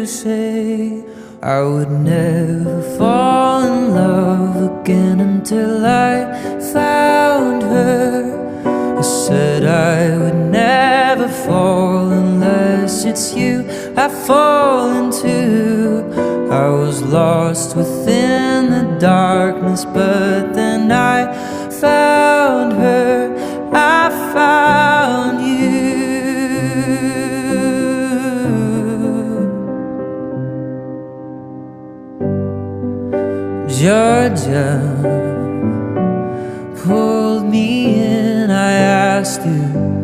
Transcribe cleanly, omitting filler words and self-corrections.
say I would never fall in love again until I found her. I said I would never fall unless it's you I fall into. I was lost within the darkness, but then I found her, I found you. Georgia pulled me in, I asked you